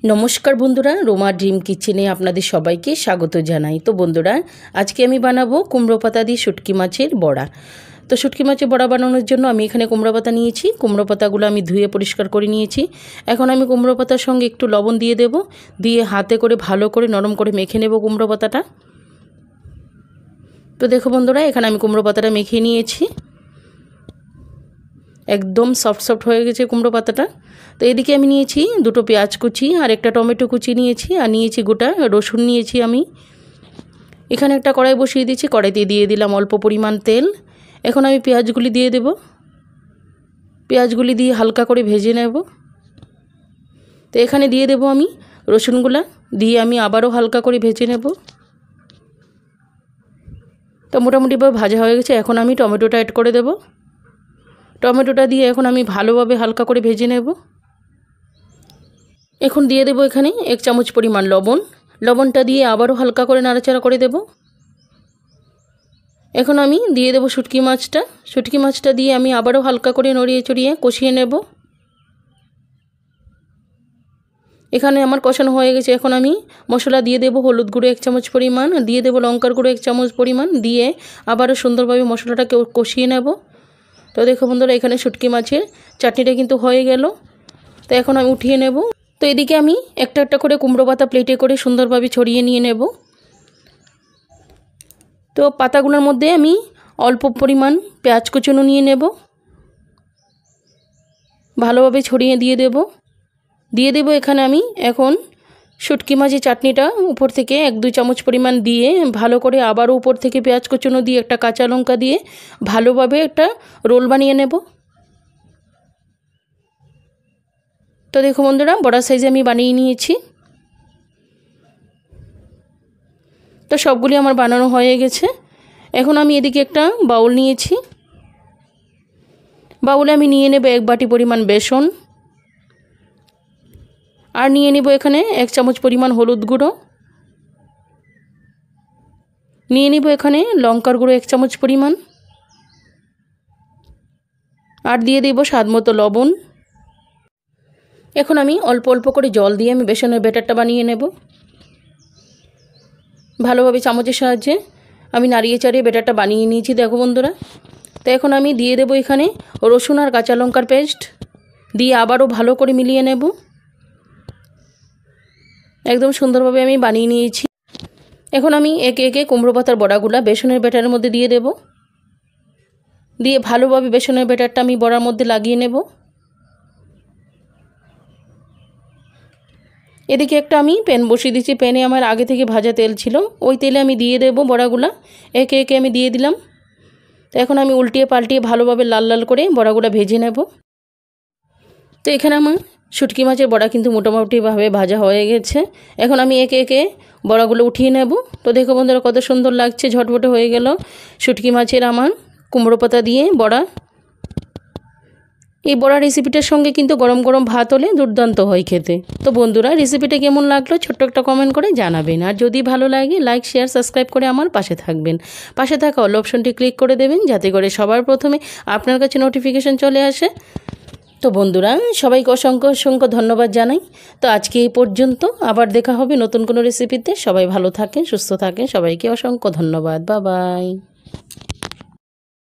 नमस्कार बंधुरा रोमा ड्रीम किचेने आपनादेर सबाइके स्वागत जानाई। तो बंधुरा आज के आमी बानाबो कुमड़ो पाता दिए शुटकी माछेर बड़ा। तो शुटकी माछेर बड़ा बानानोर जोन्नो आमी एखाने कुमड़ो पाता नियेछि। कुमड़ो पातागुलो आमी धुए परिष्कार करे नियेछि। एखन आमी कुमड़ो पातार संगे एकटु लवण दिए देब, दिए हाथे करे भालो करे नरम करे मेखे नेब कुमड़ो पाताटा। तो देखो बंधुरा एखाने आमी कुमड़ो पाताटा मेखे नियेछि, एकदम सफ्ट सफ्ट हो गेछे कुमड़ो पाताटा। तो एदिके आमी नियेछि दुटो पेঁয়াজ कुचि और एकटा टमेटो कुचि नियेछि और नियेछि गोटा रसुन नियेछि आमी। एखाने एकटा कड़ाई बसिए दिएछि, कड़ाईते दिए दिलाम अल्प परिमाण तेल। एखन आमी पेঁয়াজগুলি दिए देब, पेঁয়াজগুলি दिए हालका करे भेजे नेब। तो एखाने दिए देब आमी रसुनगुला, दिए आमी आबारो हालका करे भेजे नेब। तो मोटामुटी भाजा हो गेछे। एखन आमी टमेटोटा एड करे देब। टमेटोटा दिए एखन आमी भालोभाबे हालका करे भेजे नेब। एखन दिए देब एखाने 1 चामच परिमाण लवण, लवणटा दिए आबारो हालका करे नाड़ाचाड़ा करे देब। एखन आमी दिए देब शुटकी माछटा, शुटकी माछटा दिए आमी आबारो हालका करे नड़िए चड़िए कषिए नेब। एखाने आमार कषानो हये गेछे। एखन आमी मशला दिए देब हलुद गुঁড়ো 1 चामच परिमाण, दिए देब लंकार गुঁড়ো 1 चामच परिमाण, दिए आबारो सुंदरभाবে मशलाटाके कषिए नेब। तो देखो बंधुरा एखाने शुटकी माछेर चाटनिटा किन्तु हये गेल। तो एखन आमी उठिए नेब। तो एदिके आमी एकटा एकटा करे कुमड़ो पाता प्लेटे करे सुंदरभावे छड़िए निये नेब। तो पातागुलोर मध्य आमी अल्प परिमाण पेঁয়াজ कुचोनो निये नेब, भालोभावे छड़िए दिए देब एखाने आमी एखन शुटकी माछेर चाटनिटा ऊपर थेके 1-2 चामच परिमाण दिए भालो करे आबारो ऊपर थेके पेঁয়াজ कुचोनो दिए एकटा काँचा लंका दिए भालोभावे एकटा रोल बानिए नेब। तो देखो बंधुरा बड़ा साइजे आमी बानिए निয়েছি। तो सबगुली आमार बानानो हये गेछे। एखन आमी एदिके एकटा बाउल निয়েছি, बाउले आमी निये नेब 1 बाटी परिमाण बेसन और निये नेब एखाने 1 चामच परिमाण हलुद गुঁড়ো, निये नेब एखाने लंकार गुঁড়ো 1 चामच परिमाण और दिए देब स्वादमतो लवण। एखन आमी अल्प अल्प करे जल दिए आमी बेसনের ব্যাটারটা बानिয়ে नेब। भालोभाবে চামচের সাহায্যে आमी नाड़िয়ে चाड़िয়ে ব্যাটারটা बानिয়ে নিয়েছি। देखो बंधुरा तो एखन आमी दिए देब एखाने रसुन और काँचा लंकार पेस्ट, दिए आबारो भालो करे मिलिए नेब। एकदम सुंदरभावे आमी बानिয়ে নিয়েছি। এখন আমি একে একে কুমড়ো পাতার বড়াগুলা বেসনের ব্যাটারের মধ্যে দিয়ে দেব, দিয়ে ভালোভাবে বেসনের ব্যাটারটা আমি বড়ার মধ্যে লাগিয়ে নেব। এদিকে একটা আমি প্যান বসিয়ে দিয়েছি, প্যানে আমার আগে থেকে ভাজা তেল ছিল, ওই তেলে আমি দিয়ে দেব বড়াগুলা। একে একে আমি দিয়ে দিলাম। তো এখন আমি উল্টিয়ে পাল্টিয়ে ভালোভাবে লাল লাল করে বড়াগুলা ভেজে নেব। তো এখানে আমার শুটকি মাছের বড়া কিন্তু মোটামুটিভাবে ভাজা হয়ে গেছে। এখন আমি একে একে বড়াগুলো উঠিয়ে নেব। তো দেখো বন্ধুরা কত সুন্দর লাগছে, ঝটপটে হয়ে গেল শুটকি মাছের আমার কুমড়ো পাতা দিয়ে বড়া। এই বড়া রেসিপিটার সঙ্গে কিন্তু গরম গরম ভাত হলে দুর্দান্ত হয় খেতে। তো বন্ধুরা রেসিপিটা কেমন লাগলো ছোট্ট একটা কমেন্ট করে জানাবেন, আর যদি ভালো লাগে লাইক শেয়ার সাবস্ক্রাইব করে আমার পাশে থাকবেন। পাশে থাকা অল অপশনটি ক্লিক করে দেবেন যাতে করে সবার প্রথমে আপনার কাছে নোটিফিকেশন চলে আসে। তো বন্ধুরা সবাইকে অসংখ্য অসংখ্য ধন্যবাদ জানাই। তো আজকে এই পর্যন্ত, আবার দেখা হবে নতুন কোনো রেসিপিতে। সবাই ভালো থাকেন, সুস্থ থাকেন, সবাইকে অসংখ্য ধন্যবাদ। Bye bye.